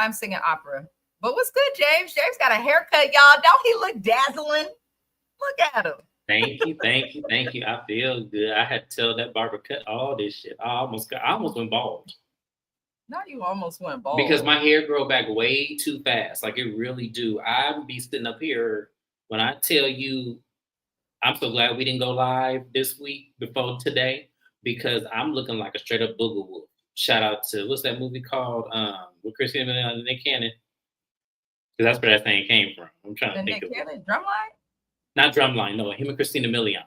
time singing opera. But what's good, James? James got a haircut, y'all. Don't he look dazzling? Look at him. Thank you. I feel good. I had to tell that barber cut all this shit. I almost went bald. Now you almost went bald. Because my hair grow back way too fast. Like it really do. I'm be sitting up here when I tell you I'm so glad we didn't go live this week before today because I'm looking like a straight up booger wolf. Shout out to what's that movie called? With Christina and Nick Cannon. Because that's where that thing came from. I'm trying to think Nick of Cannon, Drumline? Not Drumline, no, him and Christina Milian.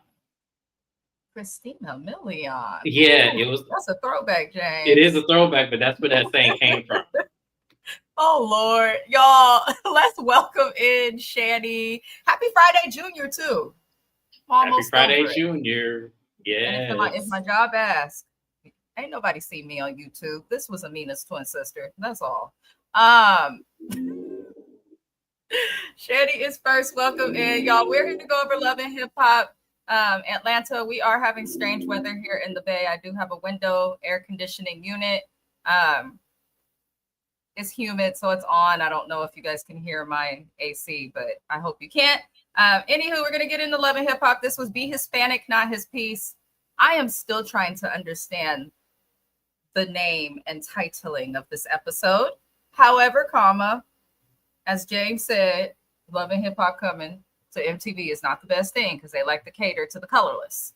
Christina Milian. Yeah, Ooh, it was. That's a throwback, James. It is a throwback, but that's where that thing came from. Oh Lord, y'all! Let's welcome in Shani. Happy Friday, Junior too. Happy Friday, Junior. Yeah. And if my job asks, ain't nobody see me on YouTube. This was Amina's twin sister. That's all. Shani is first. Welcome in, y'all. We're here to go over Love and Hip Hop. Atlanta, we are having strange weather here in the Bay. I do have a window air conditioning unit. It's humid, so it's on. I don't know if you guys can hear my AC, but I hope you can't. Anywho, we're going to get into Love and Hip Hop. This was Be Hispanic, Not His Piece. I am still trying to understand the name and titling of this episode. However, as James said, Love and Hip Hop coming to MTV is not the best thing because they like to cater to the colorless.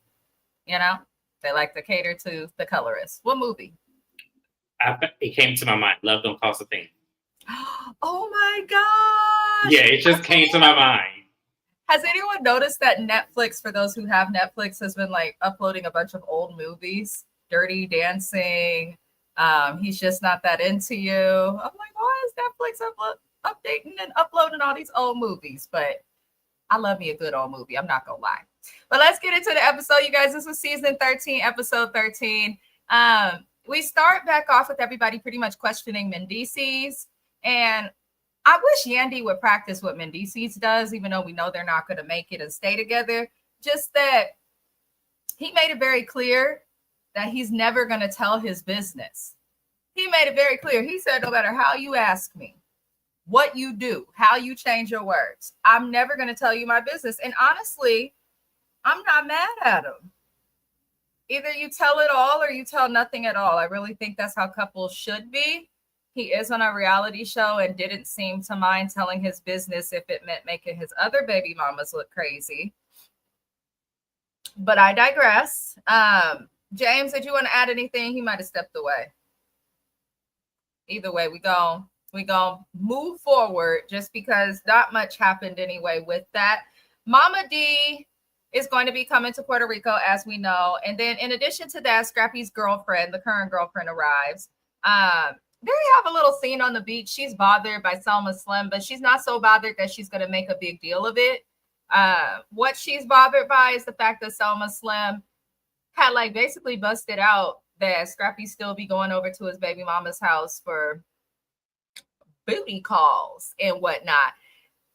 You know, they like to cater to the colorless. What movie? It came to my mind. Love Don't Cost a Thing. Oh my gosh! Yeah, it just came to my mind. Has anyone noticed that Netflix, for those who have Netflix, has been like uploading a bunch of old movies? Dirty Dancing. He's Just Not That Into You. I'm like, why is Netflix updating and uploading all these old movies? But I love me a good old movie. I'm not gonna lie. But let's get into the episode, you guys. This was season 13, episode 13. We start back off with everybody pretty much questioning Mendices. And I wish Yandy would practice what Mendices does, even though we know they're not going to make it and stay together. Just that he made it very clear that he's never going to tell his business. He made it very clear. He said, no matter how you ask me, what you do, how you change your words, I'm never going to tell you my business. And honestly, I'm not mad at him. Either you tell it all or you tell nothing at all. I really think that's how couples should be. He is on a reality show and didn't seem to mind telling his business if it meant making his other baby mamas look crazy. But I digress. James, did you want to add anything? He might have stepped away. Either way, we gonna move forward just because not much happened anyway with that. Mama D is going to be coming to Puerto Rico, as we know. And then in addition to that, Scrappy's girlfriend, the current girlfriend, arrives. They have a little scene on the beach. She's bothered by Selma Slim, but she's not so bothered that she's going to make a big deal of it. What she's bothered by is the fact that Selma Slim had like basically busted out that Scrappy still be going over to his baby mama's house for booty calls and whatnot.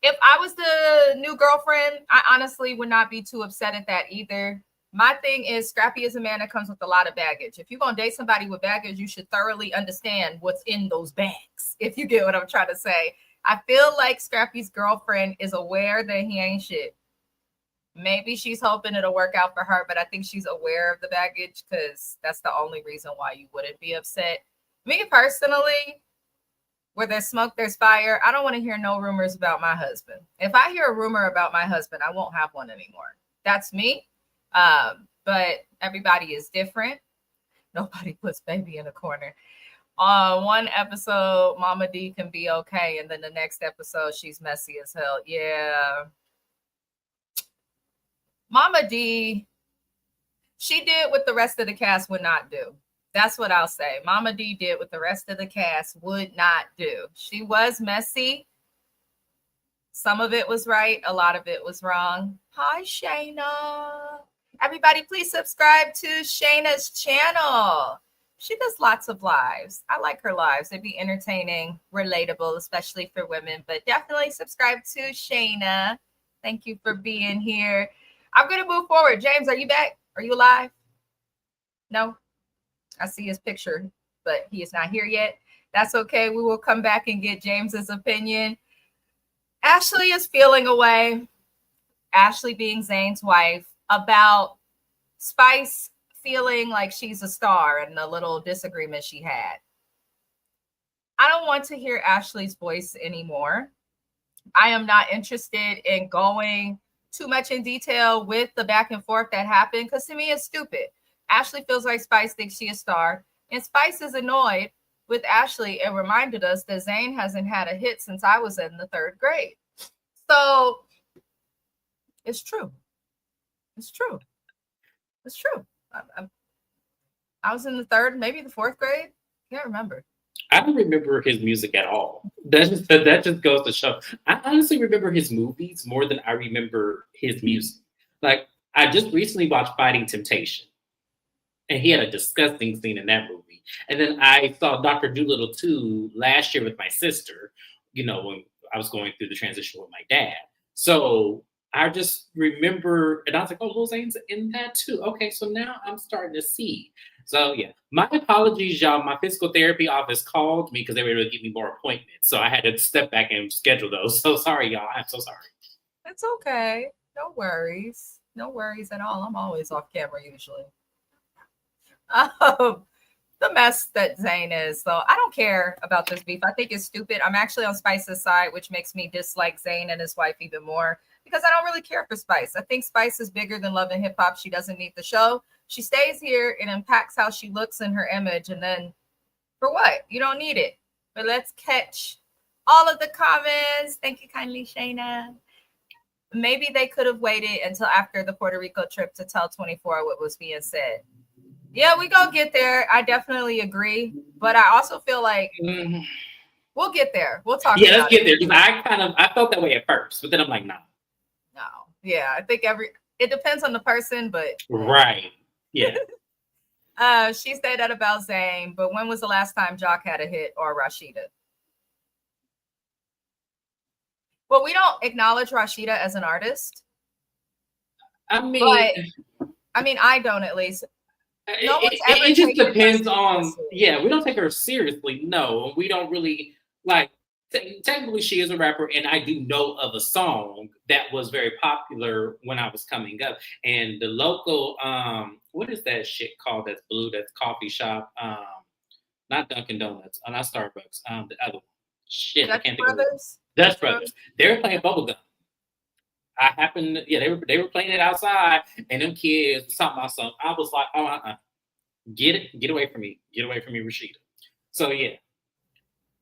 If I was the new girlfriend, I honestly would not be too upset at that either. My thing is Scrappy is a man that comes with a lot of baggage. If you're going to date somebody with baggage, you should thoroughly understand what's in those bags, if you get what I'm trying to say. I feel like Scrappy's girlfriend is aware that he ain't shit. Maybe she's hoping it'll work out for her, but I think she's aware of the baggage because that's the only reason why you wouldn't be upset. Me personally, where there's smoke, there's fire. I don't want to hear no rumors about my husband. If I hear a rumor about my husband, I won't have one anymore. That's me. But everybody is different. Nobody puts baby in a corner. On one episode, Mama D can be okay, and then the next episode, she's messy as hell. Yeah. Mama D, she did what the rest of the cast would not do. That's what I'll say. Mama D did what the rest of the cast would not do. She was messy. Some of it was right. A lot of it was wrong. Hi, Shayna. Everybody, please subscribe to Shayna's channel. She does lots of lives. I like her lives. They'd be entertaining, relatable, especially for women. But definitely subscribe to Shayna. Thank you for being here. I'm going to move forward. James, are you back? Are you alive? No? I see his picture, but he is not here yet. That's okay. We will come back and get James's opinion. Ashley is feeling away, Ashley being Zayn's wife, about Spice feeling like she's a star and the little disagreement she had. I don't want to hear Ashley's voice anymore. I am not interested in going too much in detail with the back and forth that happened, because to me it's stupid. Ashley feels like Spice thinks she a star, and Spice is annoyed with Ashley and reminded us that Zayn hasn't had a hit since I was in the 3rd grade. So it's true. It's true. It's true. I was in the 3rd, maybe the 4th grade. Can't remember. I don't remember his music at all. That just goes to show. I honestly remember his movies more than I remember his music. Like, I just recently watched Fighting Temptation, and he had a disgusting scene in that movie. And then I saw Dr. Dolittle 2 last year with my sister, when I was going through the transition with my dad. So I just remember, and I was like, oh, Lil Zayn's in that too. Okay, so now I'm starting to see. So yeah, my apologies, y'all. My physical therapy office called me because they were able to give me more appointments. So I had to step back and schedule those. So sorry, y'all. I'm so sorry. It's okay. No worries. No worries at all. I'm always off camera usually. The mess that Zayn is. So I don't care about this beef. I think it's stupid. I'm actually on Spice's side, which makes me dislike Zayn and his wife even more, because I don't really care for Spice. I think Spice is bigger than Love and Hip Hop. She doesn't need the show. She stays here and impacts how she looks in her image. And then for what? You don't need it. But let's catch all of the comments. Thank you kindly, Shayna. Maybe they could have waited until after the Puerto Rico trip to tell 24 what was being said. Yeah, we gonna get there. I definitely agree. But I also feel like we'll get there. We'll talk Yeah, about let's get there. Because I felt that way at first, but then I'm like, nah. No. Yeah, I think it depends on the person, but right. Yeah. She said that about Zayn, but when was the last time Jock had a hit, or Rashida? Well, we don't acknowledge Rashida as an artist. I don't, at least. No one's ever it just depends Rashida on, we don't take her seriously. No, we don't really, like, technically she is a rapper, and I do know of a song that was very popular when I was coming up. And the local, what is that shit called that's blue, that's coffee shop? Not Dunkin' Donuts, not Starbucks, the other one. Shit, I can't think of it. Dutch Brothers. They were playing Bubblegum. They were playing it outside, and them kids talking about something. I was like, oh, get away from me, Rashida. So yeah.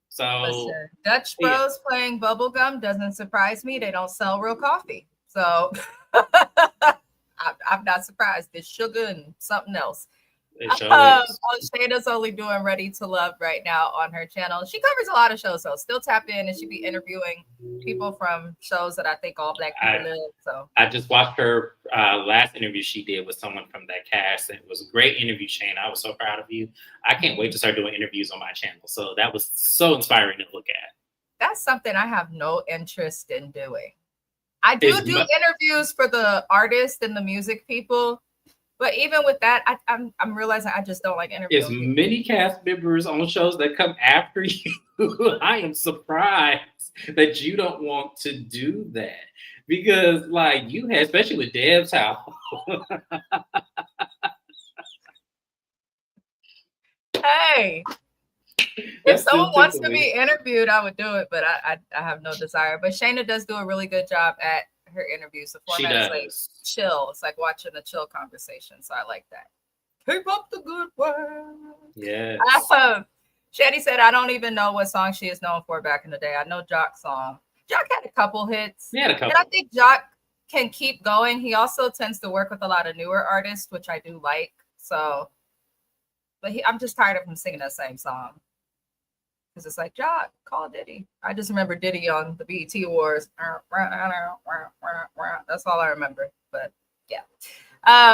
So listen, Dutch Bros playing Bubblegum doesn't surprise me. They don't sell real coffee, so I'm not surprised. There's sugar and something else. Shayna's only doing Ready to Love right now on her channel. She covers a lot of shows, so still tap in, and she be interviewing people from shows that I think all Black people live. So I just watched her last interview she did with someone from that cast, and it was a great interview, Shayna. I was so proud of you. I can't wait to start doing interviews on my channel. So that was so inspiring to look at. That's something I have no interest in doing. I do interviews for the artists and the music people. But even with that, I'm realizing I just don't like interviewing. As many cast members on shows that come after you, I am surprised that you don't want to do that. Because, like, you had, especially with Deb's house. Hey, if someone wants to be interviewed, I would do it, but I have no desire. But Shayna does do a really good job at her interviews. The format is like chill. It's like watching a chill conversation. So I like that. Keep up the good work. Yeah. Shetty said, I don't even know what song she is known for back in the day. I know Jock's song. Jock had a couple hits. He had a couple. And I think Jock can keep going. He also tends to work with a lot of newer artists, which I do like. So, but I'm just tired of him singing that same song. Because it's like, Jock, call Diddy. I just remember Diddy on the BET Awards. That's all I remember. But yeah.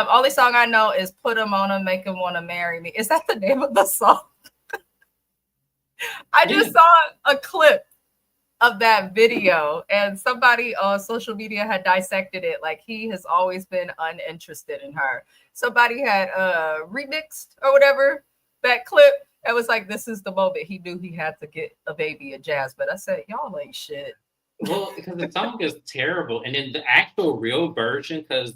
Only song I know is Put Him On Him, Make Him Want to Marry Me. Is that the name of the song? I just saw a clip of that video, and somebody on social media had dissected it like he has always been uninterested in her. Somebody had remixed or whatever that clip, It was like, this is the moment he knew he had to get a baby of Jazz. But I said, y'all ain't shit. Well, because the song is terrible. And then the actual real version, because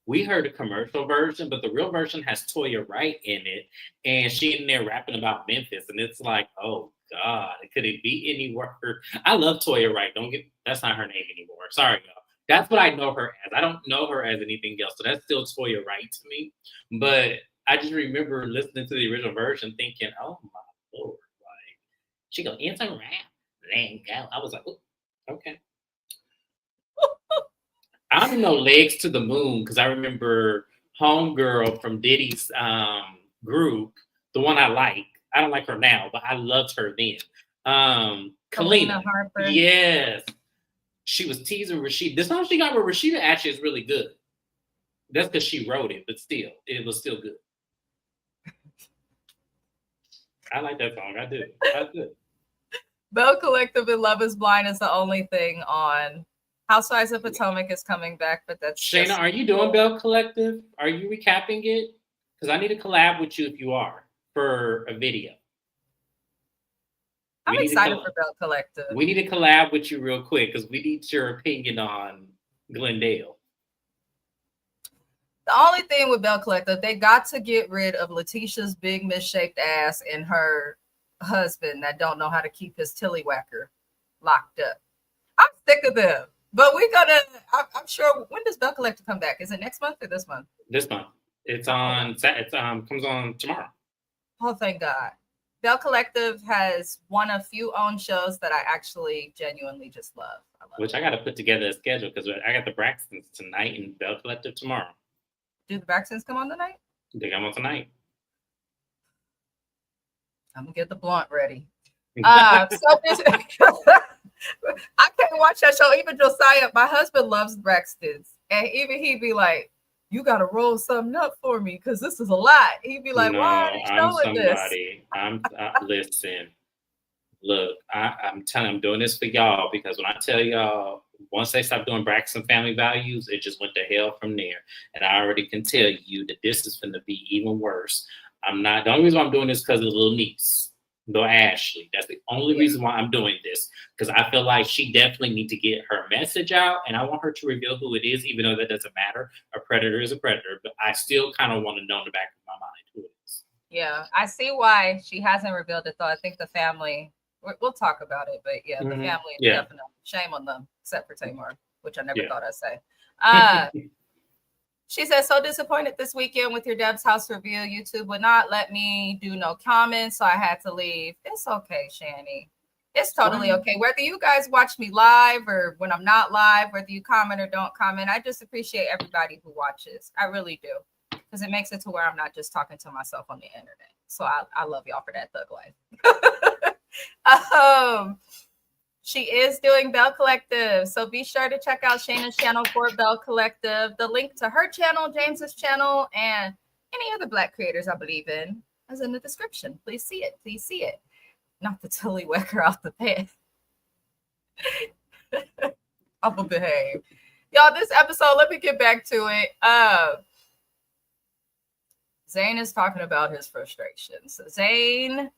we heard a commercial version, but the real version has Toya Wright in it. And she in there rapping about Memphis. And it's like, oh God, could it be any worse? I love Toya Wright. That's not her name anymore. Sorry, y'all. That's what I know her as. I don't know her as anything else. So that's still Toya Wright to me. But I just remember listening to the original version thinking, oh my Lord, like she go, it's a rap. Then go. I was like, "Ooh, okay. I don't know Legs to the Moon because I remember Homegirl from Diddy's group, the one I like. I don't like her now, but I loved her then. Kalina Kalina. Harper. Yes. She was teasing Rashida. The song she got with Rashida actually is really good. That's because she wrote it, but still, it was still good. I like that song. I do. I do. Bell Collective and Love is Blind is the only thing on. Housewives of Potomac is coming back, but that's Shayna, just... are you doing Bell Collective? Are you recapping it? Because I need to collab with you if you are for a video. I'm excited for Bell Collective. We need to collab with you real quick because we need your opinion on Glendale. The only thing with Bell Collective, they got to get rid of Letitia's big misshaped ass and her husband that don't know how to keep his tillywhacker locked up. I'm sick of them. But I'm sure, when does Bell Collective come back? Is it next month or this month? This month. It's on, comes on tomorrow. Oh, thank God. Bell Collective has one of few own shows that I actually genuinely just love. I got to put together a schedule because I got the Braxtons tonight and Bell Collective tomorrow. Do the Braxtons come on tonight? They come on tonight. I'm going to get the blunt ready. I can't watch that show. Even Josiah, my husband loves Braxtons. And even he'd be like, you got to roll something up for me because this is a lot. He'd be like, why are they showing this? Listen, look, I'm telling you, I'm doing this for y'all because when I tell y'all, once they stop doing Braxton Family Values, it just went to hell from there. And I already can tell you that this is going to be even worse. The only reason why I'm doing this because of the little niece. Though Ashley, that's the only reason why I'm doing this, because I feel like she definitely needs to get her message out, and I want her to reveal who it is, even though that doesn't matter. A predator is a predator, but I still kind of want to know in the back of my mind who it is. Yeah, I see why she hasn't revealed it, though. I think the family, we'll talk about it, but the family, definitely, shame on them, except for Tamar, which I never thought I'd say. She says, so disappointed this weekend with your Deb's House review. YouTube would not let me do no comments, so I had to leave. It's okay, Shani. It's totally okay. Whether you guys watch me live or when I'm not live, whether you comment or don't comment, I just appreciate everybody who watches. I really do. Because it makes it to where I'm not just talking to myself on the internet. So I love y'all for that thug life. She is doing Bell Collective. So be sure to check out Shayna's channel for Bell Collective. The link to her channel, James's channel, and any other Black creators I believe in is in the description. Please see it. Please see it. Not the tillywhacker out the pan. I'm gonna behave. Y'all, this episode, let me get back to it. Zane is talking about his frustrations. Zane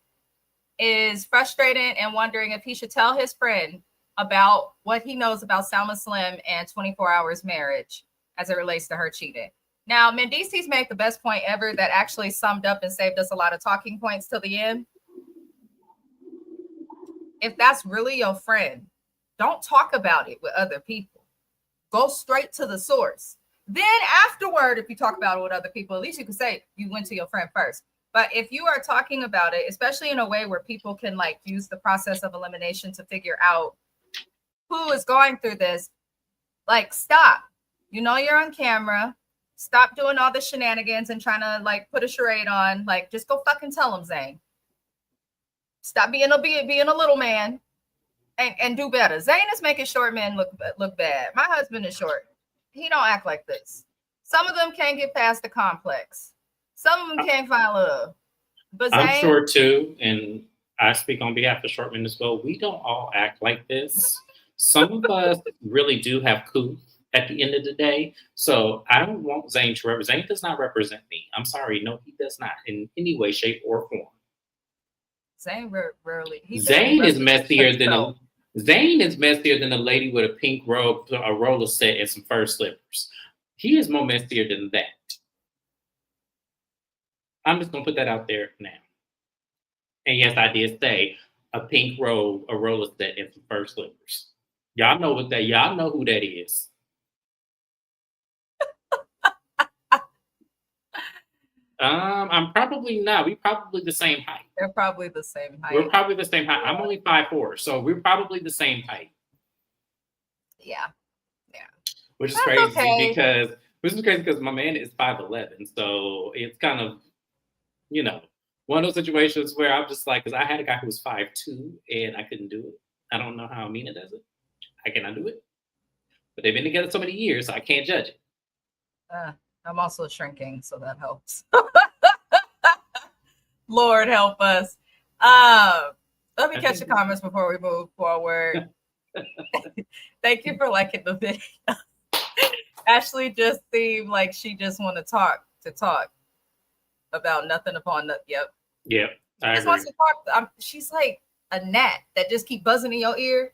is frustrated and wondering if he should tell his friend about what he knows about Salma Slim and 24 Hours marriage as it relates to her cheating. Now, Mendici's made the best point ever that actually summed up and saved us a lot of talking points till the end. If that's really your friend, don't talk about it with other people. Go straight to the source. Then afterward, if you talk about it with other people, at least you can say you went to your friend first. But if you are talking about it, especially in a way where people can like use the process of elimination to figure out who is going through this, like stop. You know you're on camera. Stop doing all the shenanigans and trying to like put a charade on. Like just go fucking tell him, Zane. Stop being a little man and do better. Zane is making short men look bad. My husband is short. He don't act like this. Some of them can't get past the complex. Some of them can't find love. But Zane, I'm sure too, and I speak on behalf of short men as well. We don't all act like this. Some of us really do have couth at the end of the day. So I don't want Zane to represent. Zane does not represent me. I'm sorry. No, he does not in any way, shape, or form. Zayn rarely. He barely Zayn is represents himself. Zayn is messier than a lady with a pink robe, a roller set, and some fur slippers. He is more messier than that. I'm just gonna put that out there now. And yes, I did say a pink robe, a roller set, and some fur slippers. Y'all know what that. Y'all know who that is. I'm probably not. We probably the same height. They're probably the same height. We're probably the same height. I'm only 5'4", so we're probably the same height. Yeah. Which is That's crazy okay. because my man is 5'11", so it's kind of, one of those situations where I'm just like, because I had a guy who was 5'2", and I couldn't do it. I don't know how Amina does it. I cannot do it. But they've been together so many years, so I can't judge it. I'm also shrinking, so that helps. Lord help us. Let me catch the comments before we move forward. Thank you for liking the video. Ashley just seemed like she just want to talk about nothing upon nothing. Yep. I just agree. wants to talk. She's like a gnat that just keep buzzing in your ear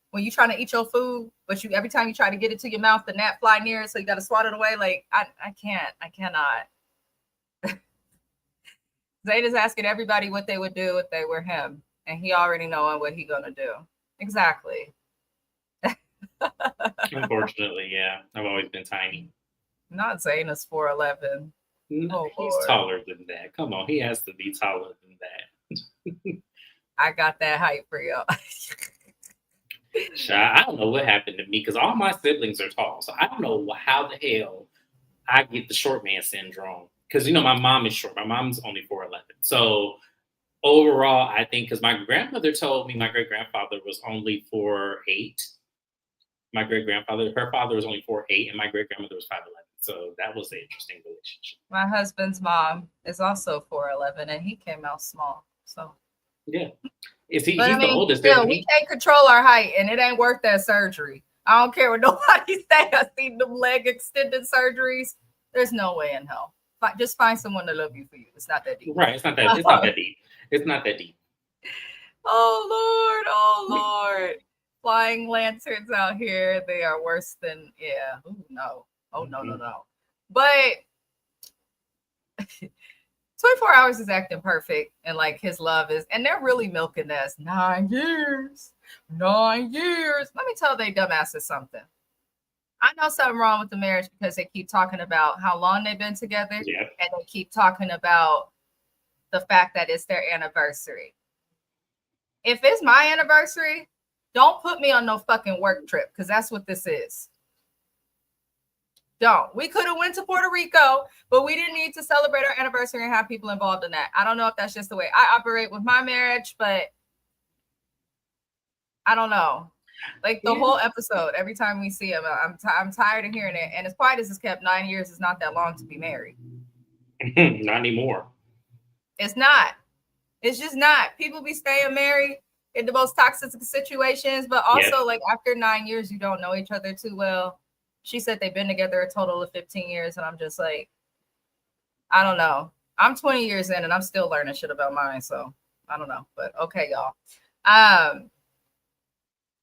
when you're trying to eat your food, but every time you try to get it to your mouth, the gnat fly near it, so you got to swat it away. Like I cannot. Zayn is asking everybody what they would do if they were him, and he already knowing what he gonna do. Exactly. Unfortunately, yeah. I've always been tiny. Not Zayn is 4'11". No, he's taller than that. Come on, he has to be taller than that. I got that height for you. I don't know what happened to me because all my siblings are tall. So I don't know how the hell I get the short man syndrome. Because, my mom is short. My mom's only 4'11". So overall, I think because my grandmother told me my great-grandfather was only 4'8". My great-grandfather, her father was only 4'8", and my great-grandmother was 5'11". So that was an interesting relationship. My husband's mom is also 4'11", and he came out small. So yeah, he's the oldest. Still, we can't control our height, and it ain't worth that surgery. I don't care what nobody say. I seen them leg extended surgeries. There's no way in hell. Just find someone to love you for you. It's not that deep. Right? It's not that. It's not that deep. It's not that deep. Oh Lord! Flying lanterns out here. They are worse than Oh no. Oh no. But 24 hours is acting perfect, and like his love is, and they're really milking this 9 years. 9 years. Let me tell they dumbasses something. I know something wrong with the marriage because they keep talking about how long they've been together, and they keep talking about the fact that it's their anniversary. If it's my anniversary, don't put me on no fucking work trip, because that's what this is. Don't. We could have went to Puerto Rico, but we didn't need to celebrate our anniversary and have people involved in that. I don't know if that's just the way I operate with my marriage, but I don't know. Like the whole episode, every time we see him, I'm tired of hearing it. And as quiet as it's kept, 9 years is not that long to be married. Not anymore. It's not. It's just not. People be staying married in the most toxic situations, but also like after 9 years, you don't know each other too well. She said they've been together a total of 15 years, and I'm just like, I don't know. I'm 20 years in, and I'm still learning shit about mine, so I don't know. But okay, y'all.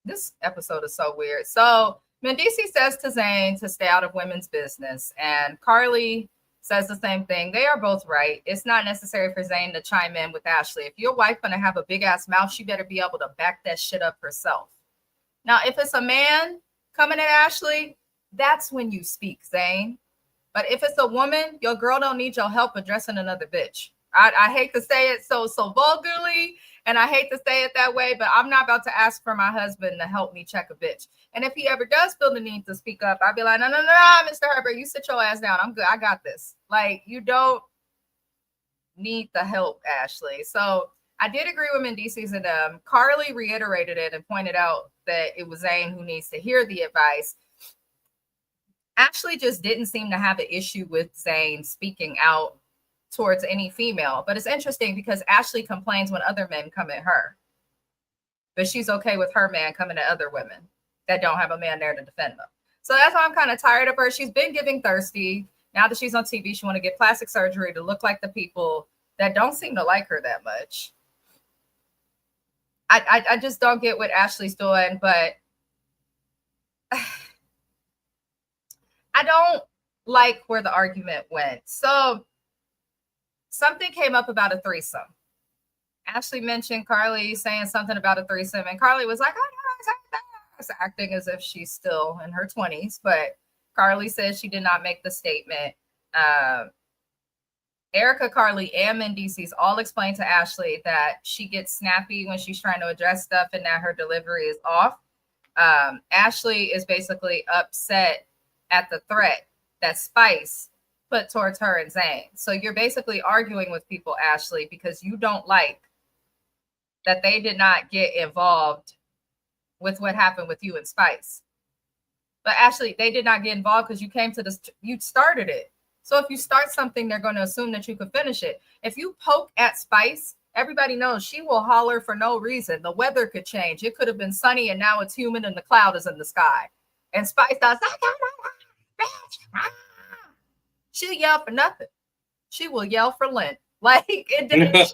This episode is so weird. So Mendici says to Zayn to stay out of women's business, and Carly says the same thing. They are both right. It's not necessary for Zayn to chime in with Ashley. If your wife gonna have a big ass mouth, she better be able to back that shit up herself. Now, if it's a man coming at Ashley, that's when you speak, Zayn. But if it's a woman, your girl don't need your help addressing another bitch. I hate to say it so vulgarly, and I hate to say it that way, but I'm not about to ask for my husband to help me check a bitch. And if he ever does feel the need to speak up, I'd be like, no, Mr. Herbert, you sit your ass down. I'm good. I got this. Like, you don't need the help, Ashley. So I did agree with Mendices, and Carly reiterated it and pointed out that it was Zayn who needs to hear the advice. Ashley just didn't seem to have an issue with Zayn speaking out towards any female. But it's interesting because Ashley complains when other men come at her, but she's okay with her man coming at other women that don't have a man there to defend them. So that's why I'm kind of tired of her. She's been giving thirsty. Now that she's on TV, she want to get plastic surgery to look like the people that don't seem to like her that much. I just don't get what Ashley's doing, but I don't like where the argument went. So something came up about a threesome. Ashley mentioned Carly saying something about a threesome, and Carly was like, acting as if she's still in her 20s, but Carly says she did not make the statement. Erica, Carly, and Mendices all explained to Ashley that she gets snappy when she's trying to address stuff and that her delivery is off. Ashley is basically upset at the threat that Spice put towards her and Zane. So you're basically arguing with people, Ashley, because you don't like that they did not get involved with what happened with you and Spice. But Ashley, they did not get involved because you came to this, you started it. So if you start something, they're going to assume that you could finish it. If you poke at Spice, everybody knows she will holler for no reason. The weather could change. It could have been sunny and now it's humid and the cloud is in the sky. And Spice does, she'll yell for nothing. She will yell for Lent. Like, it didn't.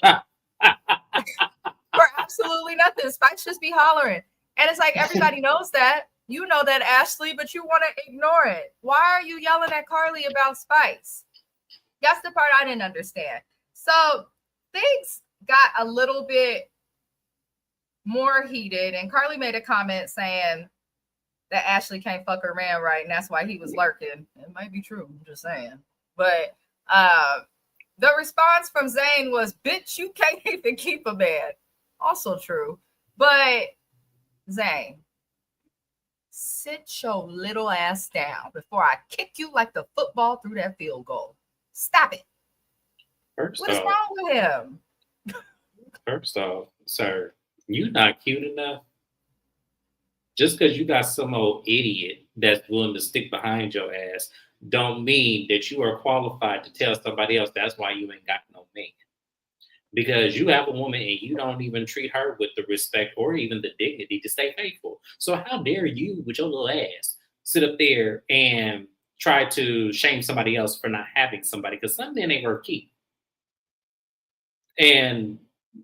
For absolutely nothing. Spice just be hollering. And it's like, everybody knows that. You know that, Ashley, but you want to ignore it. Why are you yelling at Carly about Spice? That's the part I didn't understand. So things got a little bit more heated, and Carly made a comment saying that Ashley can't fuck her man right, and that's why he was lurking. It might be true, I'm just saying. But the response from Zane was, bitch, you can't even keep a man. Also true. But Zane, sit your little ass down before I kick you like the football through that field goal. Stop it. What is wrong with him? First off, sir, you not cute enough. Just because you got some old idiot that's willing to stick behind your ass don't mean that you are qualified to tell somebody else that's why you ain't got no man. Because you have a woman and you don't even treat her with the respect or even the dignity to stay faithful. So how dare you, with your little ass, sit up there and try to shame somebody else for not having somebody? Because some men ain't worth keep. And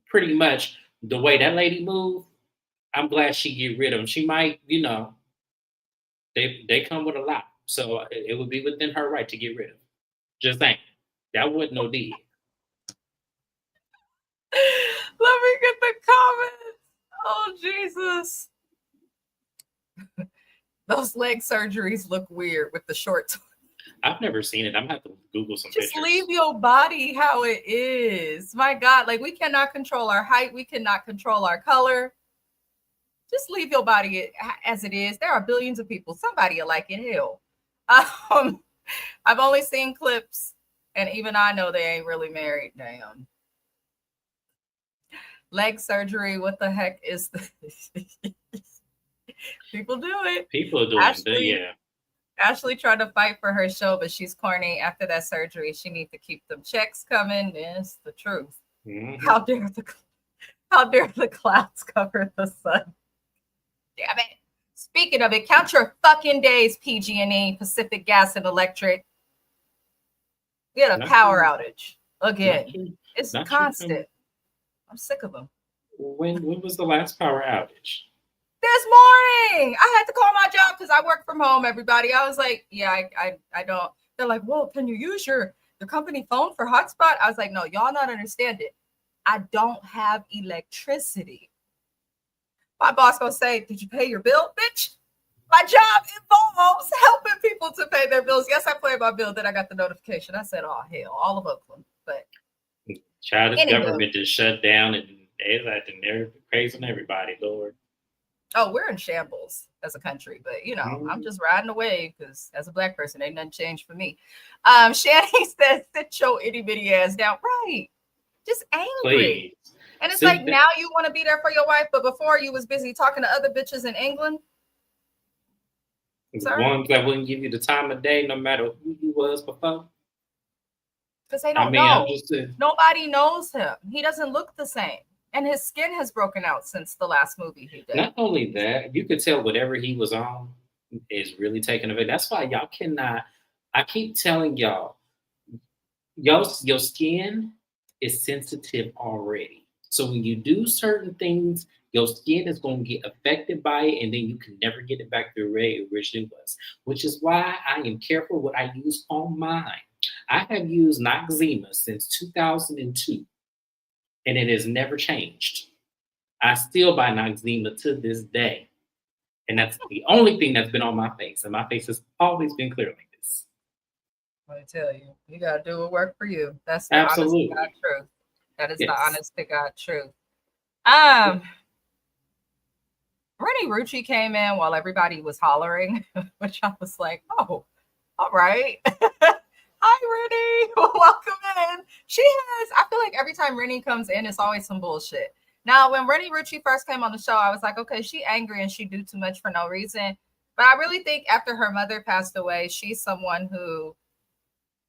pretty much the way that lady moved, I'm glad she get rid of him. She might, they come with a lot. So it would be within her right to get rid of him. Just saying. That wasn't no deal. Let me get the comments. Oh, Jesus. Those leg surgeries look weird with the short. I've never seen it. I'm gonna have to Google some pictures. Just leave your body how it is. My God, like, we cannot control our height. We cannot control our color. Just leave your body as it is. There are billions of people. Somebody will like it. Hell. I've only seen clips, and even I know they ain't really married. Damn. Leg surgery, what the heck is this? People do it. People do it, yeah. Ashley tried to fight for her show, but she's corny. After that surgery, she needs to keep them checks coming. It's the truth. Mm-hmm. How dare the clouds cover the sun? Damn it. Speaking of it, count your fucking days, PG&E, Pacific Gas and Electric. We had a power outage again. It's constant. I'm sick of them. When was the last power outage? This morning. I had to call my job because I work from home, everybody. I was like, yeah, I don't. They're like, well, can you use your company phone for hotspot? I was like, no, y'all not understand it. I don't have electricity. My boss gonna say, did you pay your bill, bitch? My job involves helping people to pay their bills. Yes, I paid my bill. Then I got the notification. I said, oh, hell, all of Oakland. But China's government is shut down and they're praising everybody, Lord. Oh, we're in shambles as a country, but I'm just riding the wave because as a Black person, ain't nothing changed for me. Shanny says, sit your itty bitty ass down. Right. Just angry. Please. And it's like, now you want to be there for your wife, but before you was busy talking to other bitches in England. The ones that wouldn't give you the time of day, no matter who you was before. Because they don't know. Nobody knows him. He doesn't look the same. And his skin has broken out since the last movie he did. Not only that, you could tell whatever he was on is really taking away. That's why y'all cannot. I keep telling y'all, your skin is sensitive already. So when you do certain things, your skin is going to get affected by it, and then you can never get it back the way it originally was. Which is why I am careful what I use on mine. I have used Noxzema since 2002, and it has never changed. I still buy Noxzema to this day. And that's the only thing that's been on my face. And my face has always been clear like this. I tell you, you gotta do what work for you. That's the Absolutely. honest to God truth. That is Yes. the honest to God truth. Rennie Rucci came in while everybody was hollering, which I was like, oh, all right. Hi, Rennie. Welcome in. She has, I feel like every time Rennie comes in, it's always some bullshit. Now, when Rennie Rucci first came on the show, I was like, okay, she angry and she do too much for no reason. But I really think after her mother passed away, she's someone who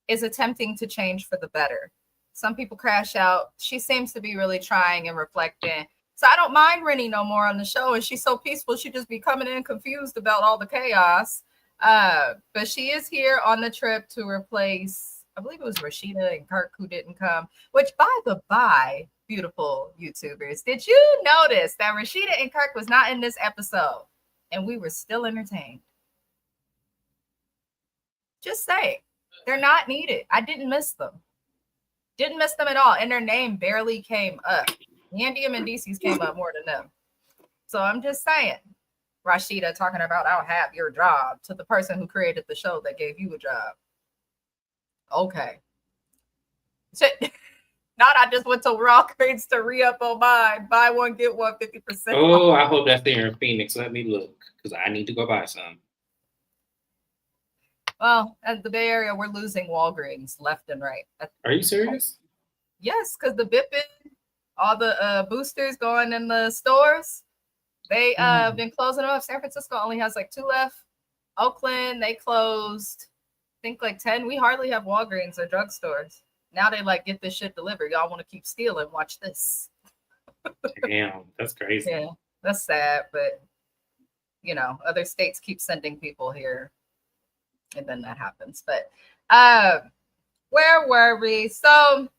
is attempting to change for the better. Some people crash out. She seems to be really trying and reflecting. So I don't mind Rennie no more on the show. And she's so peaceful. She just be coming in confused about all the chaos. But she is here on the trip to replace, I believe it was Rashida and Kirk who didn't come, which by the by, beautiful YouTubers, did you notice that Rashida and Kirk was not in this episode and we were still entertained? Just saying, they're not needed. I didn't miss them. Didn't miss them at all. And their name barely came up. Yandy and Mendices came up more than them. So I'm just saying, Rashida talking about I'll have your job to the person who created the show that gave you a job. Okay. So, not I just went to Raw Crates to re-up on mine. Buy one, get one, 50%. Oh, I hope that's there in Phoenix. Let me look, because I need to go buy some. Well, at the Bay Area, we're losing Walgreens left and right. Are you serious? Yes, because the Bippin, all the boosters going in the stores, they been closing them up. San Francisco only has like 2 left. Oakland, they closed, I think like 10. We hardly have Walgreens or drugstores. Now they like get this shit delivered. Y'all want to keep stealing. Watch this. Damn, that's crazy. Yeah, that's sad. But, you know, other states keep sending people here. And then that happens. But where were we? So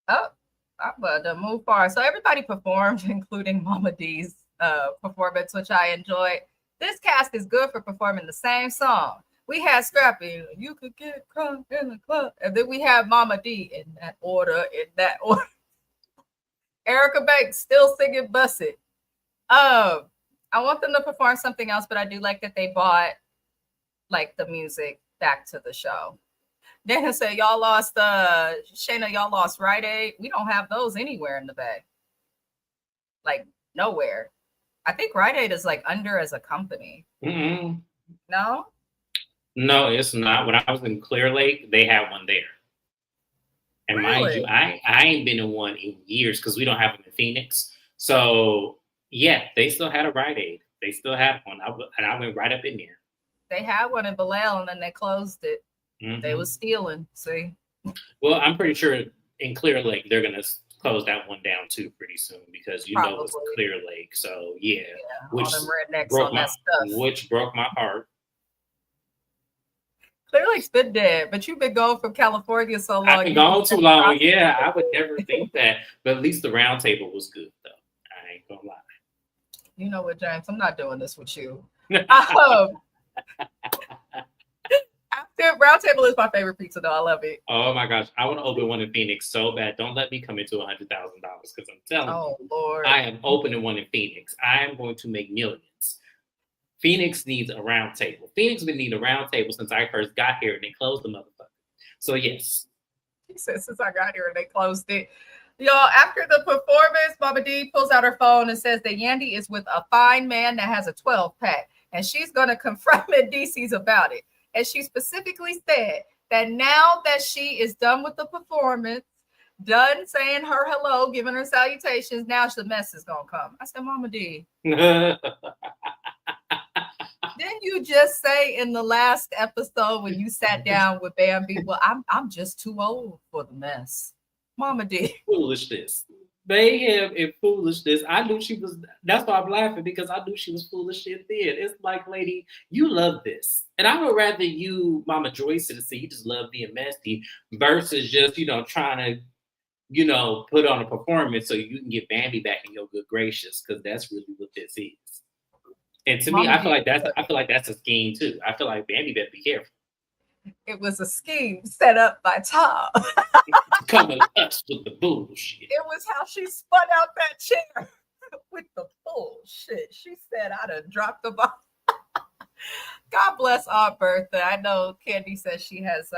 I'm about to move far. So everybody performed, including Mama D's performance, which I enjoyed. This cast is good for performing the same song. We had Scrappy, you could get crunk in the club. And then we have Mama D in that order, Erica Banks still singing Buss It. I want them to perform something else, but I do like that they bought like the music back to the show. Dana said, y'all lost Shayna, y'all lost Rite Aid. We don't have those anywhere in the Bay. Like nowhere. I think Rite Aid is like under as a company. Mm-mm. No? No, it's not. When I was in Clear Lake, they had one there. And really? mind you, I ain't been in one in years because we don't have them in Phoenix. So yeah, they still had a Rite Aid. They still had one. I went right up in there. They had one in Vallejo and then they closed it. Mm-hmm. They was stealing. See? Well, I'm pretty sure in Clear Lake, they're going to close that one down too pretty soon because you know it's Clear Lake. So yeah. Which all them rednecks on that stuff. Which broke my heart. Clear Lake's been dead, but you've been going from California so long. I've been gone too long. Yeah, I would never think that. But at least the round table was good, though. I ain't gonna lie. You know what, James? I'm not doing this with you. Round Table is my favorite pizza, though. I love it. Oh my gosh, I want to open one in Phoenix so bad. Don't let me come into $100,000 because I'm telling you, Lord, I am opening one in Phoenix. I am going to make millions. Phoenix needs a round table. Phoenix been needing a round table since I first got here, and they closed the motherfucker. So yes, he said since I got here and they closed it. Y'all, after the performance, Mama D pulls out her phone and says that Yandy is with a fine man that has a 12-pack, and she's going to confront Mendices about it. And she specifically said that now that she is done with the performance, done saying her hello, giving her salutations, now the mess is going to come. I said, Mama D. Didn't you just say in the last episode when you sat down with Bambi, well, I'm just too old for the mess? Mama D. Foolishness. mayhem and foolishness. I knew she was. That's why I'm laughing because I knew she was full of shit. Then it's like, lady, you love this, and I would rather you, Mama Joyce, to say you just love being messy versus just trying to put on a performance so you can get Bambi back in your good gracious because that's really what this is. And to me, Mama I feel D, like that's a scheme too. I feel like Bambi better be careful. it was a scheme set up by Tom. Come at us with the bullshit. It was how she spun out that chair with the bullshit. She said, I done dropped the ball. God bless Aunt Bertha. I know Candy says she has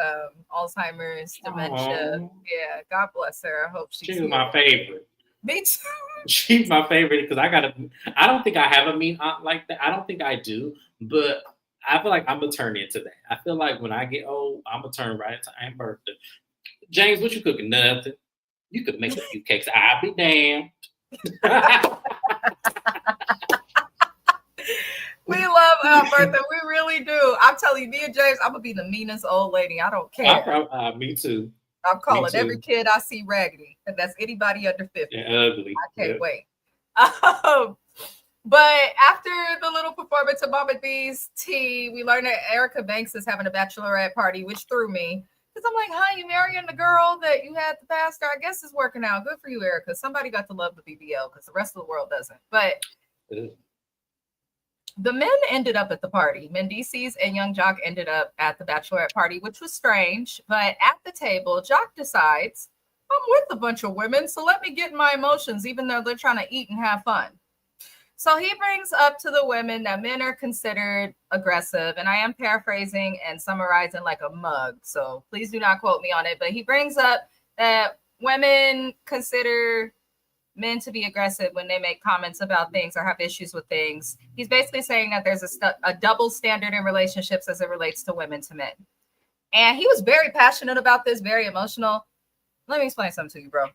Alzheimer's, dementia. Aww. Yeah, God bless her. I hope she's She was my favorite. Me too. She's my favorite because I don't think I have a mean aunt like that. I don't think I do, but I feel like I'm gonna turn into that. I feel like when I get old, I'm gonna turn right into Aunt Bertha. James, what you cooking? Nothing. You could make a few cakes. I'll be damned. We love Aunt Bertha. We really do. I'm telling you, me and James, I'm gonna be the meanest old lady. I don't care. Me too. I'm calling every kid I see raggedy, and that's anybody under 50. Yeah, ugly. I can't wait. But after the little performance of Mama D's tea, we learned that Erica Banks is having a bachelorette party, which threw me. Because I'm like, huh, you marrying the girl that you had the pastor? I guess it's working out. Good for you, Erica. Somebody got to love the BBL because the rest of the world doesn't. But the men ended up at the party. Mendices and Young Jock ended up at the bachelorette party, which was strange. But at the table, Jock decides, I'm with a bunch of women, so let me get my emotions, even though they're trying to eat and have fun. So he brings up to the women that men are considered aggressive, and I am paraphrasing and summarizing like a mug, so please do not quote me on it, but he brings up that women consider men to be aggressive when they make comments about things or have issues with things. He's basically saying that there's a double standard in relationships as it relates to women to men. And he was very passionate about this, very emotional. Let me explain something to you, bro.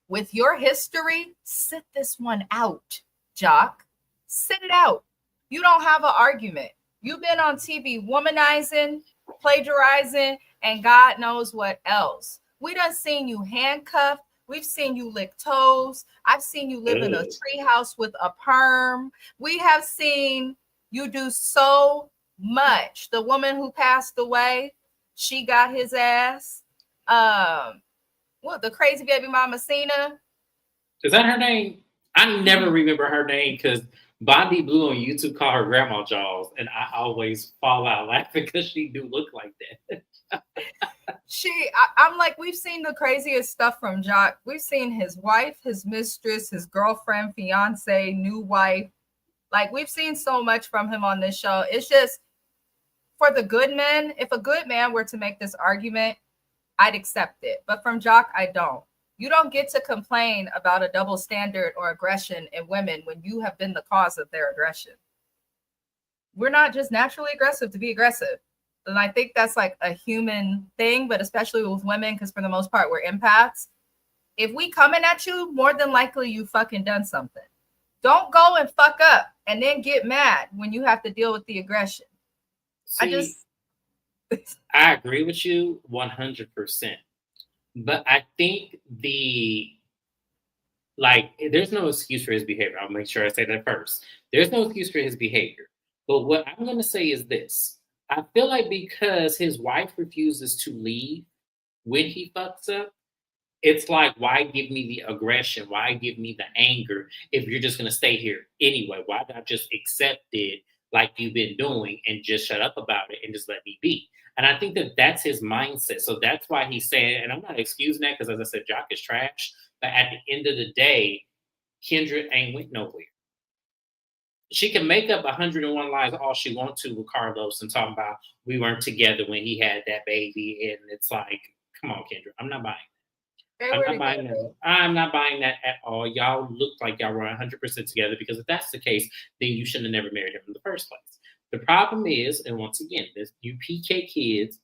With your history, sit this one out, Jock. Sit it out. You don't have an argument. You've been on TV womanizing, plagiarizing, and God knows what else. We done seen you handcuffed. We've seen you lick toes. I've seen you live in a treehouse with a perm. We have seen you do so much. The woman who passed away, she got his ass. What, the crazy baby mama Cena? Is that her name? I never remember her name because Bondi Blue on YouTube called her Grandma Jaws, and I always fall out laughing because she do look like that. I'm like, we've seen the craziest stuff from Jock. We've seen his wife, his mistress, his girlfriend, fiance, new wife. Like, we've seen so much from him on this show. It's just, for the good men, if a good man were to make this argument, I'd accept it. But from Jock, I don't. You don't get to complain about a double standard or aggression in women when you have been the cause of their aggression. We're not just naturally aggressive to be aggressive. And I think that's like a human thing, but especially with women, because for the most part, we're empaths. If we coming at you, more than likely you fucking done something. Don't go and fuck up and then get mad when you have to deal with the aggression. See, I agree with you 100%. But I think there's no excuse for his behavior. I'll make sure I say that first. There's no excuse for his behavior. But what I'm going to say is this. I feel like because his wife refuses to leave when he fucks up, it's like, why give me the aggression? Why give me the anger if you're just going to stay here anyway? Why not just accept it like you've been doing and just shut up about it and just let me be? And I think that that's his mindset. So that's why he's saying, and I'm not excusing that because, as I said, Jock is trash. But at the end of the day, Kendra ain't went nowhere. She can make up 101 lies all she wants to with Carlos and talking about we weren't together when he had that baby. And it's like, come on, Kendra, I'm not buying that. I'm not buying that at all. Y'all look like y'all were 100% together because if that's the case, then you should have never married him in the first place. The problem is, and once again, you PK kids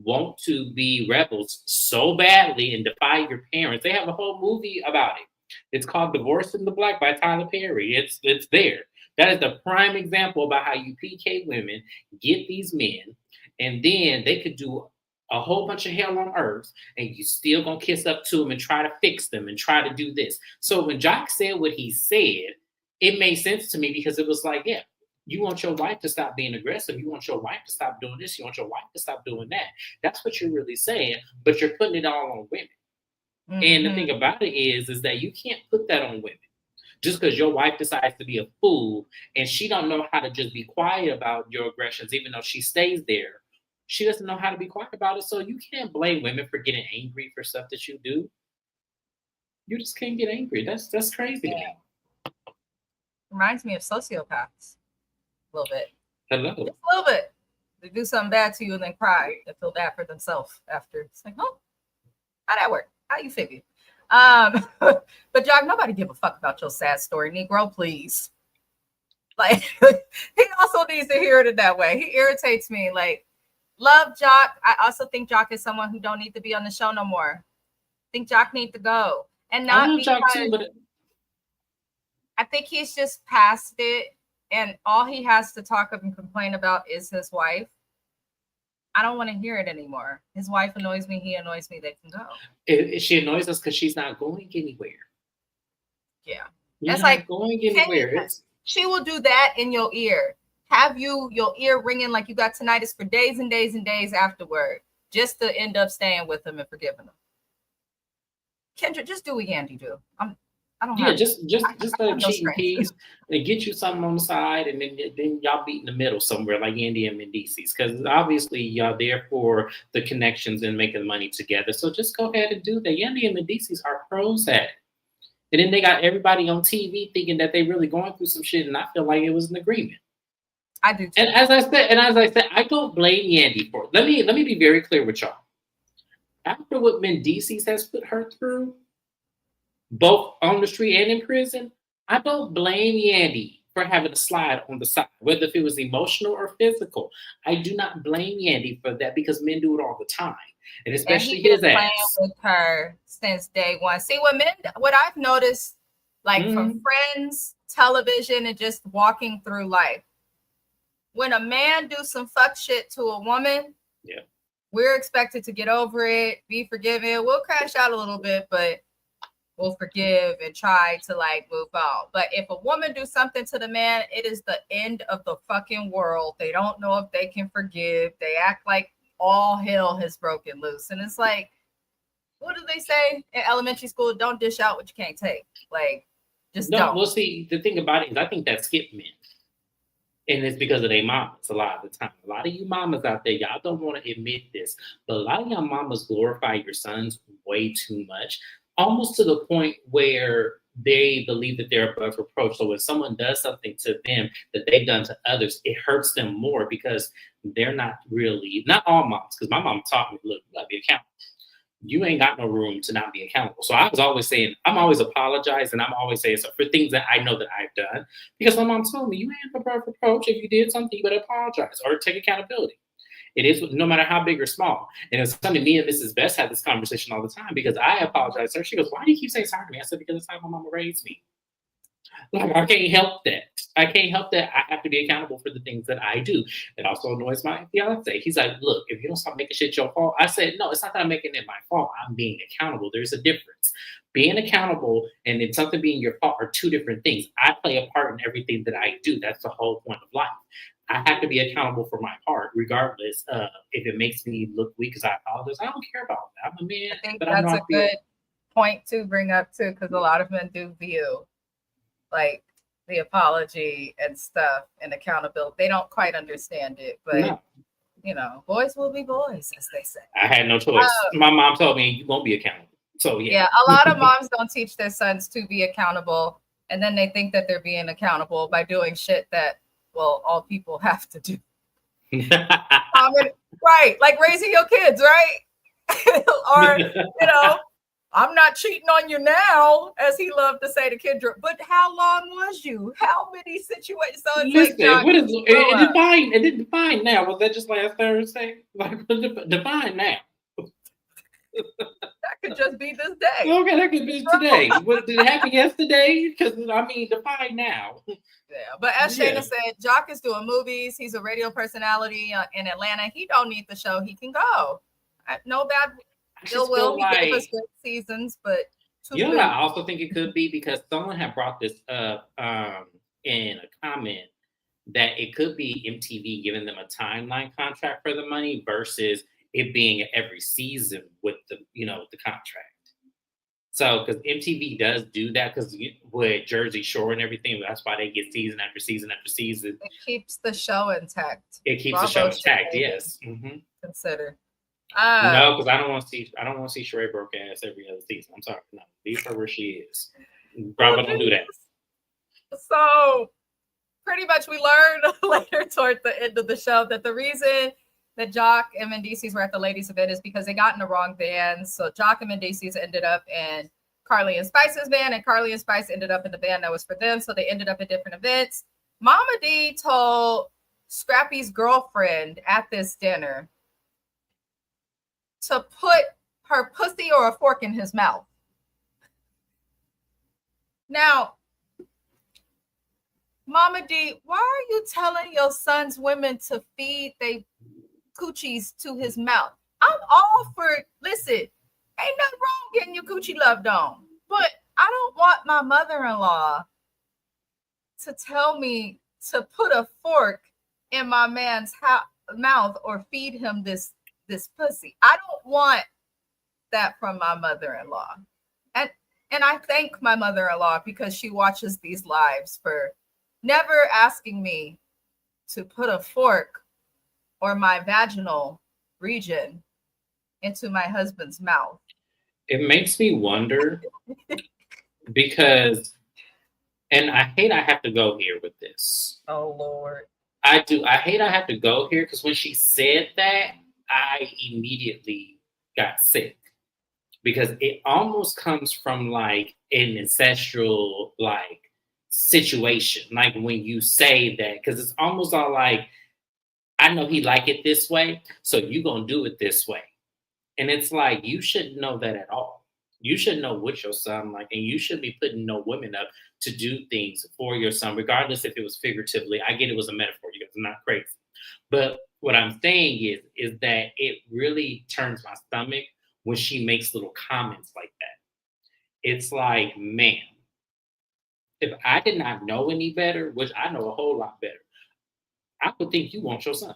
want to be rebels so badly and defy your parents. They have a whole movie about it. It's called Divorcing the Black by Tyler Perry. It's there. That is the prime example about how you PK women, get these men, and then they could do a whole bunch of hell on earth, and you still gonna kiss up to them and try to fix them and try to do this. So when Jock said what he said, it made sense to me because it was like, yeah, you want your wife to stop being aggressive. You want your wife to stop doing this. You want your wife to stop doing that. That's what you're really saying, but you're putting it all on women. And the thing about it is that you can't put that on women. Just because your wife decides to be a fool and she don't know how to just be quiet about your aggressions, even though she stays there, she doesn't know how to be quiet about it. So you can't blame women for getting angry for stuff that you do. You just can't get angry. That's crazy to me. Reminds me of sociopaths a little bit. Hello. Just a little bit. They do something bad to you and then cry and feel bad for themselves after. It's like, oh, how'd that work? How you figure? But Jock, nobody give a fuck about your sad story, Negro, please. Like, he also needs to hear it that way. He irritates me. Like, love Jock. I also think Jock is someone who don't need to be on the show no more. I think Jock need to go. And not because Jock too, but I think he's just past it, and all he has to talk and complain about is his wife. I don't want to hear it anymore. His wife annoys me. He annoys me. They can go. She annoys us because she's not going anywhere. Yeah. It's like going anywhere. She will do that in your ear. Have your ear ringing like you got tinnitus for days and days and days afterward, just to end up staying with him and forgiving him. Kendra, just do what Yandy do. I don't know. Just let him cheat in peace and get you something on the side, and then y'all be in the middle somewhere like Yandy and Mendices, because obviously y'all there for the connections and making money together. So just go ahead and do that. Yandy and Mendices are pros at it. And then they got everybody on TV thinking that they really going through some shit, and I feel like it was an agreement. I do too. And as I said, I don't blame Yandy for it. Let me be very clear with y'all. After what Mendices has put her through, both on the street and in prison, I don't blame Yandy for having a slide on the side, whether if it was emotional or physical. I do not blame Yandy for that because men do it all the time, and especially his ass. Playing with her since day one. See, what I've noticed, like from Friends, television, and just walking through life, when a man do some fuck shit to a woman, we're expected to get over it, be forgiven. We'll crash out a little bit, but we'll forgive and try to like move on. But if a woman do something to the man, it is the end of the fucking world. They don't know if they can forgive. They act like all hell has broken loose. And it's like, what do they say in elementary school? Don't dish out what you can't take. Like, just don't. Well, see, the thing about it is I think that skip men. And it's because of their mamas a lot of the time. A lot of you mamas out there, y'all don't want to admit this, but a lot of y'all mamas glorify your sons way too much, almost to the point where they believe that they're above reproach. So when someone does something to them that they've done to others, it hurts them more because they're not all moms, because my mom taught me, look, you gotta be accountable. You ain't got no room to not be accountable. So I was always saying, I'm always apologizing. I'm always saying so for things that I know that I've done, because my mom told me, you ain't above reproach. If you did something, you better apologize or take accountability. It is no matter how big or small. And it's something me and Mrs. Best had this conversation all the time because I apologized to her. She goes, why do you keep saying sorry to me? I said, because it's how my mama raised me. Like, I can't help that. I can't help that. I have to be accountable for the things that I do. It also annoys my fiance. He's like, look, if you don't stop making shit your fault. I said, no, it's not that I'm making it my fault. I'm being accountable. There's a difference. Being accountable and then something being your fault are two different things. I play a part in everything that I do. That's the whole point of life. I have to be accountable for my part, regardless if it makes me look weak because I apologize. I don't care about that. I'm a man. I think that's a good point to bring up too, because a lot of men do view like the apology and stuff and accountability. They don't quite understand it, but you know, boys will be boys, as they say. I had no choice. My mom told me you won't be accountable. So yeah, a lot of moms don't teach their sons to be accountable, and then they think that they're being accountable by doing shit that, well, all people have to do. Right, like raising your kids, right? Or, you know, I'm not cheating on you now, as he loved to say to Kendra, but how long was you? How many situations? So it's listen, like, what is it define now? Was that just last Thursday? Like, define now. That could just be this day. Okay, that could be today. Did it happen yesterday? Because, I mean, define now. Yeah, but as Shayna said, Jock is doing movies. He's a radio personality in Atlanta. He don't need the show. He can go. No bad I ill just will. feel He gave us like, good seasons, but too you know what good. I also think it could be, because someone had brought this up in a comment, that it could be MTV giving them a timeline contract for the money versus it being every season with the, the contract. So, because MTV does do that, because with Jersey Shore and everything, that's why they get season after season after season. It keeps the show intact. It keeps the Bravo show should intact. maybe Yes. Hmm. consider. No, because I don't want to see Sheree broke ass every other season. I'm sorry. No, leave her where she is. Oh, Bravo, don't do that. so pretty much we learned later toward the end of the show that the reason that Jock and Mendices were at the ladies' event is because they got in the wrong bands. So Jock and Mendices ended up in Carly and Spice's band, and Carly and Spice ended up in the band that was for them. So they ended up at different events. Mama D told Scrappy's girlfriend at this dinner to put her pussy or a fork in his mouth. Now, Mama D, why are you telling your son's women to feed they coochies to his mouth? I'm all for, listen, ain't nothing wrong getting your coochie loved on, but I don't want my mother-in-law to tell me to put a fork in my man's mouth or feed him this pussy. I don't want that from my mother-in-law. And I thank my mother-in-law because she watches these lives for never asking me to put a fork or my vaginal region into my husband's mouth. It makes me wonder because, and I hate I have to go here with this. Oh, Lord. I do. I hate I have to go here because when she said that, I immediately got sick, because it almost comes from like an ancestral like situation. Like when you say that, because it's almost all like, I know he like it this way, so you gonna do it this way. And it's like, you shouldn't know that at all. You should know what your son like, and you should be putting no women up to do things for your son, regardless if it was figuratively. I get it was a metaphor, you guys are not crazy. But what I'm saying is that it really turns my stomach when she makes little comments like that. It's like, man, if I did not know any better, which I know a whole lot better, I would think you want your son.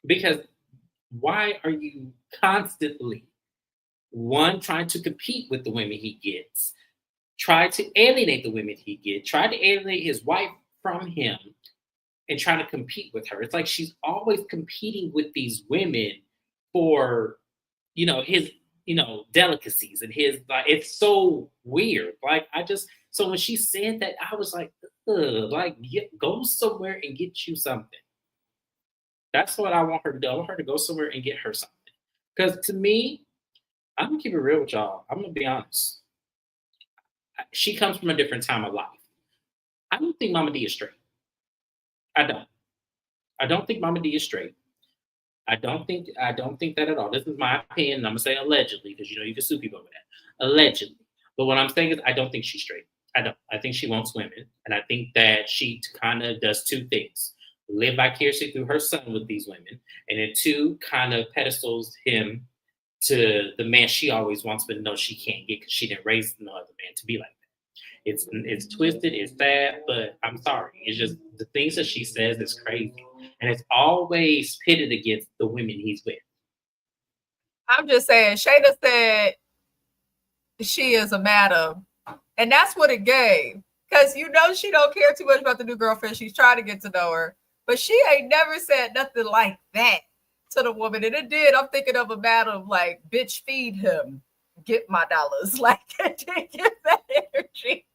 Because why are you constantly, one, trying to compete with the women he gets, try to alienate the women he gets, try to alienate his wife from him, and trying to compete with her? It's like she's always competing with these women for, his, delicacies and his, like, it's so weird. Like, so when she said that, I was like, ugh, like, go somewhere and get you something. That's what I want her to do. I want her to go somewhere and get her something. Because to me, I'm gonna keep it real with y'all. I'm gonna be honest. She comes from a different time of life. I don't think Mama D is straight. I don't. I don't think Mama D is straight. I don't think that at all. This is my opinion. I'm gonna say allegedly, because you can sue people over that. Allegedly. But what I'm saying is, I don't think she's straight. I don't. I think she wants women. And I think that she kind of does two things: live vicariously through her son with these women, and then two, kind of pedestals him to the man she always wants, but no, she can't get, because she didn't raise no other man to be like that. It's twisted, it's sad, but I'm sorry. It's just the things that she says is crazy. And it's always pitted against the women he's with. I'm just saying, Shayna said she is a madam, and that's what it gave. Because she don't care too much about the new girlfriend. She's trying to get to know her, but she ain't never said nothing like that to the woman. And it did. I'm thinking of a madam like, bitch, feed him, get my dollars. Like, it did give that energy.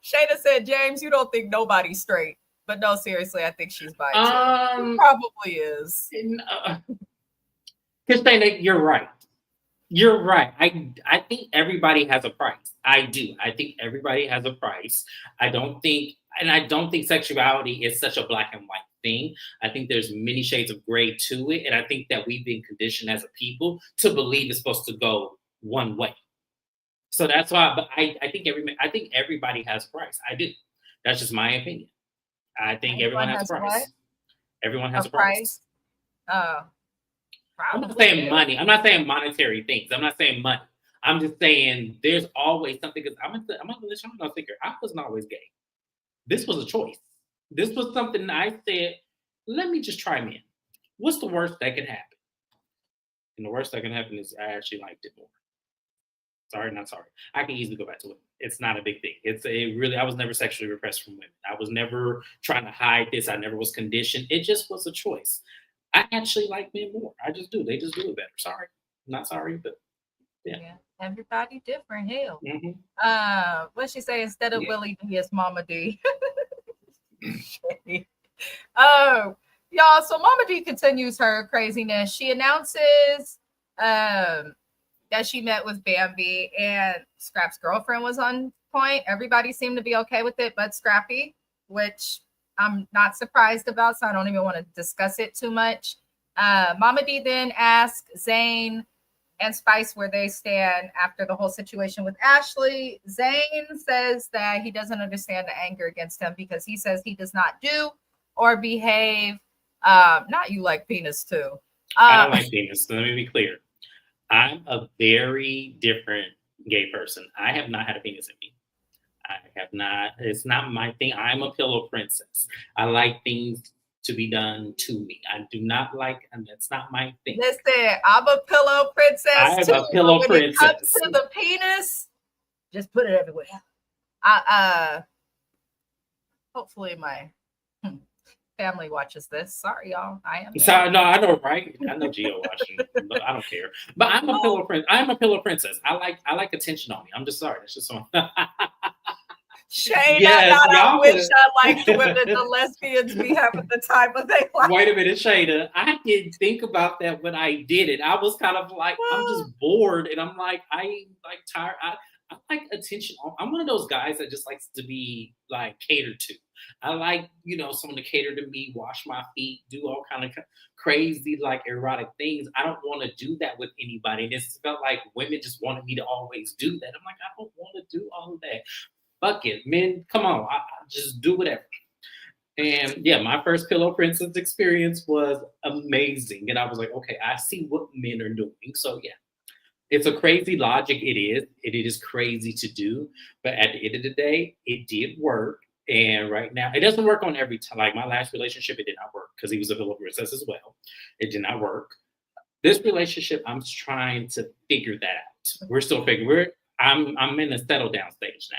Shayna said, James, you don't think nobody's straight. But no, seriously, I think she's bi too. She probably is. Shayna, you're right. You're right. I think everybody has a price. I do. I think everybody has a price. I don't think sexuality is such a black and white thing. I think there's many shades of gray to it. And I think that we've been conditioned as a people to believe it's supposed to go one way. So that's why, but I think everybody has a price. I do. That's just my opinion. I think everyone has a price. What? Everyone has a price. Oh. I'm not Probably saying is. money. I'm not saying monetary things. I'm not saying money. I'm just saying there's always something. Because I'm gonna let y'all know, figure. I wasn't always gay. This was a choice. This was something I said. Let me just try men. What's the worst that can happen? And the worst that can happen is I actually liked it more. Sorry, not sorry. I can easily go back to it. It's not a big thing. It's a really. I was never sexually repressed from women. I was never trying to hide this. I never was conditioned. It just was a choice. I actually like men more. I just do. They just do it better. Sorry, not sorry, but yeah. Yeah. Everybody different. Hell. Hmm. What she say? Instead of Yeah. Willie D, it's Mama D. Oh, y'all. So Mama D continues her craziness. She announces that she met with Bambi, and Scrap's girlfriend was on point. Everybody seemed to be okay with it, but Scrappy, which I'm not surprised about, so I don't even want to discuss it too much. Mama D then asked Zayn and Spice where they stand after the whole situation with Ashley. Zayn says that he doesn't understand the anger against him because he says he does not do or behave. Not you like penis too. I don't like penis. So let me be clear. I'm a very different gay person. I have not had a penis in me. I have not. It's not my thing. I'm a pillow princess. I like things to be done to me. I do not like, and that's not my thing. Listen, I'm a pillow princess I'm too. a pillow When it comes princess. to the penis, just put it everywhere. Hopefully my family watches this. Sorry, y'all. I am. So no, I know, right? I know Gio watching, but I don't care. But I'm a pillow prince. I'm a pillow princess. I like attention on me. I'm just sorry. That's just so. Shane, Yes, I y'all wish could. I liked women the lesbians be having the time of their life. Wait a minute, Shada. I didn't think about that when I did it. I was kind of like, I'm just bored, and I'm like, I like tired. I like attention. I'm one of those guys that just likes to be like catered to. I like, someone to cater to me, wash my feet, do all kind of crazy like erotic things. I don't want to do that with anybody. And it felt like women just wanted me to always do that. I'm like, I don't want to do all of that. Fuck it, men. Come on, I just do whatever. And yeah, my first Pillow Princess experience was amazing. And I was like, okay, I see what men are doing. So yeah, it's a crazy logic. It is. It is crazy to do. But at the end of the day, it did work. And right now, it doesn't work on every time. Like my last relationship, it did not work because he was a Pillow Princess as well. It did not work. This relationship, I'm trying to figure that out. We're still figuring. I'm in a settle down stage now.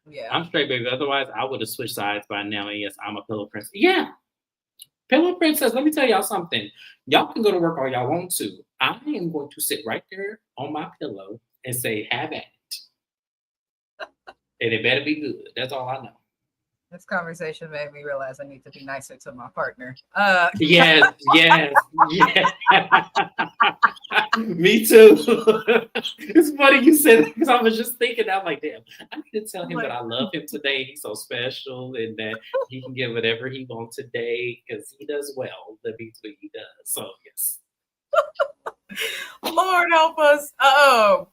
Yeah. I'm straight, baby. Otherwise, I would have switched sides by now. And yes, I'm a Pillow Princess. Yeah, Pillow Princess. Let me tell y'all something. Y'all can go to work all y'all want to. I am going to sit right there on my pillow and say, "Have at it," and it better be good. That's all I know. This conversation made me realize I need to be nicer to my partner. Yes, yes, yes. Me too. It's funny you said that because I was just thinking, I'm like, damn, I need to tell him that I love him today. He's so special and that he can get whatever he wants today because he does well. The beats what he does. So, yes. Lord help us. Oh.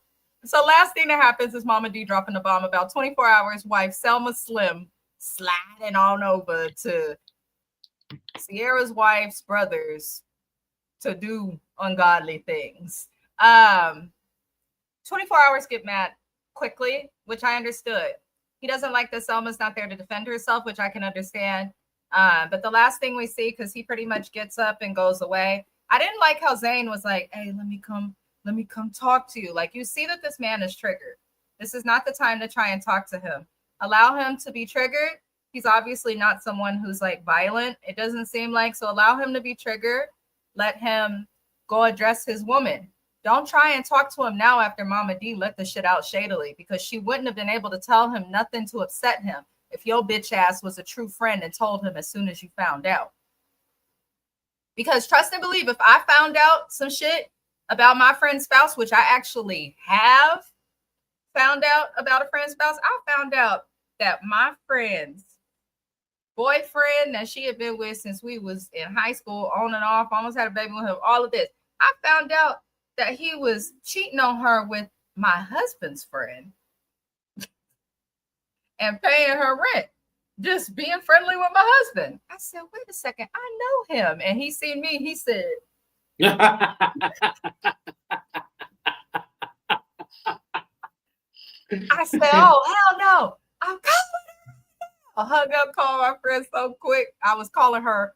So last thing that happens is Mama D dropping the bomb. About 24 hours, wife Selma Slim sliding on over to Sierra's wife's brothers to do ungodly things. 24 hours get mad quickly, which I understood. He doesn't like that Selma's not there to defend herself, which I can understand. But the last thing we see, because he pretty much gets up and goes away. I didn't like how Zayn was like, hey, let me come talk to you. Like, you see that this man is triggered. This is not the time to try and talk to him. Allow him to be triggered. He's obviously not someone who's like violent. It doesn't seem like. So allow him to be triggered. Let him go address his woman. Don't try and talk to him now after Mama D let the shit out shadily, because she wouldn't have been able to tell him nothing to upset him if your bitch ass was a true friend and told him as soon as you found out. Because trust and believe, if I found out some shit about my friend's spouse, which I actually have found out about a friend's spouse, I found out that my friend's boyfriend that she had been with since we was in high school, on and off, almost had a baby with him, all of this. I found out that he was cheating on her with my husband's friend and paying her rent, just being friendly with my husband. I said, wait a second, I know him. And he seen me. He said, I said, oh, hell no. I'm calling. I hung up, called my friend so quick. I was calling her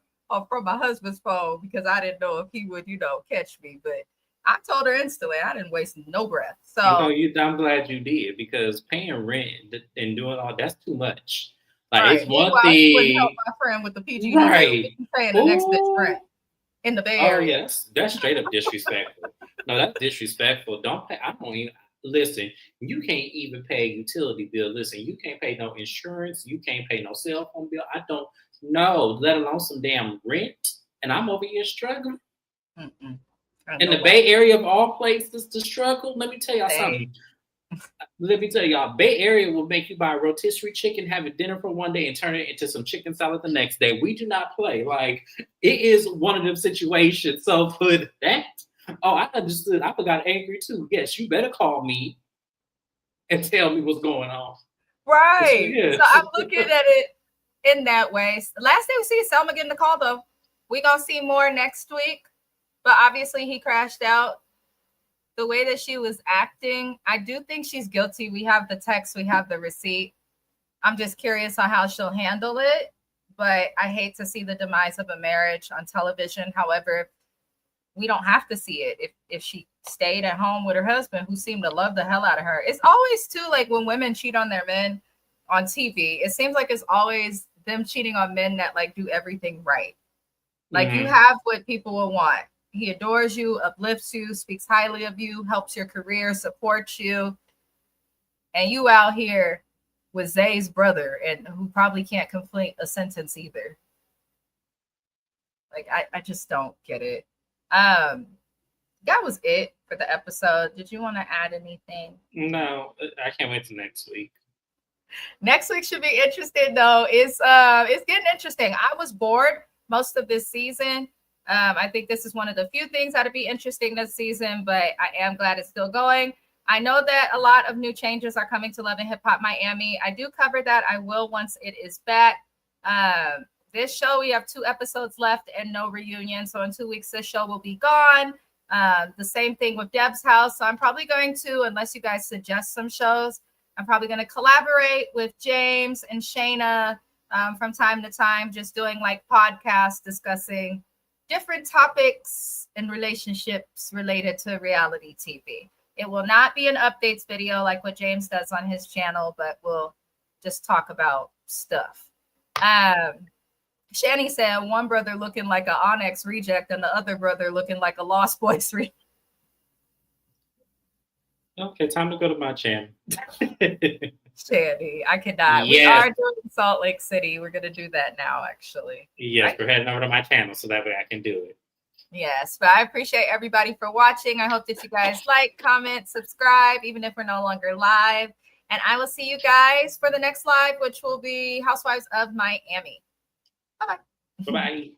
from my husband's phone because I didn't know if he would, catch me. But I told her instantly. I didn't waste no breath. So, I'm glad you did, because paying rent and doing all that's too much. Like, right. it's one Meanwhile, she wouldn't help thing, my friend with the PG&E bill. right? She's paying the next bitch rent Oh, in the Bay oh Area. yes, that's straight up disrespectful. No, that's disrespectful. Don't pay. I don't even listen. You can't even pay a utility bill. Listen, you can't pay no insurance. You can't pay no cell phone bill. I don't know, let alone some damn rent. And I'm over here struggling in the Bay Area of all places to struggle. Let me tell y'all something. Let me tell y'all, Bay Area will make you buy a rotisserie chicken, have it dinner for one day, and turn it into some chicken salad the next day. We do not play. Like, it is one of them situations. So for that, oh, I understood. I got angry too. Yes, you better call me and tell me what's going on. Right. Yes. So I'm looking at it in that way. Last thing we see is Selma getting the call, though. We're going to see more next week. But obviously, he crashed out. The way that she was acting, I do think she's guilty. We have the text, we have the receipt. I'm just curious on how she'll handle it. But I hate to see the demise of a marriage on television. However, we don't have to see it. If she stayed at home with her husband, who seemed to love the hell out of her. It's always too, like, when women cheat on their men on TV, it seems like it's always them cheating on men that like do everything right. Like, you have what people will want. He adores you, uplifts you, speaks highly of you, helps your career, supports you. And you out here with Zay's brother, and who probably can't complete a sentence either. Like, I just don't get it. That was it for the episode. Did you want to add anything? No, I can't wait till next week. Next week should be interesting, though. It's getting interesting. I was bored most of this season. I think this is one of the few things that'll be interesting this season, but I am glad it's still going. I know that a lot of new changes are coming to Love and Hip Hop Miami. I do cover that. I will once it is back. This show, we have 2 episodes left and no reunion. So in 2 weeks, this show will be gone. The same thing with Deb's House. So I'm probably going to, unless you guys suggest some shows, I'm probably going to collaborate with James and Shayna from time to time, just doing like podcasts discussing different topics and relationships related to reality TV. It will not be an updates video like what James does on his channel, but we'll just talk about stuff. Shani said one brother looking like an Onyx reject and the other brother looking like a Lost Boys reject. Okay, time to go to my channel. Shani, I cannot. Yes. We are doing Salt Lake City. We're going to do that now, actually. Yes, right? We're heading over to my channel so that way I can do it. Yes, but I appreciate everybody for watching. I hope that you guys like, comment, subscribe, even if we're no longer live. And I will see you guys for the next live, which will be Housewives of Miami. Bye-bye. Bye-bye.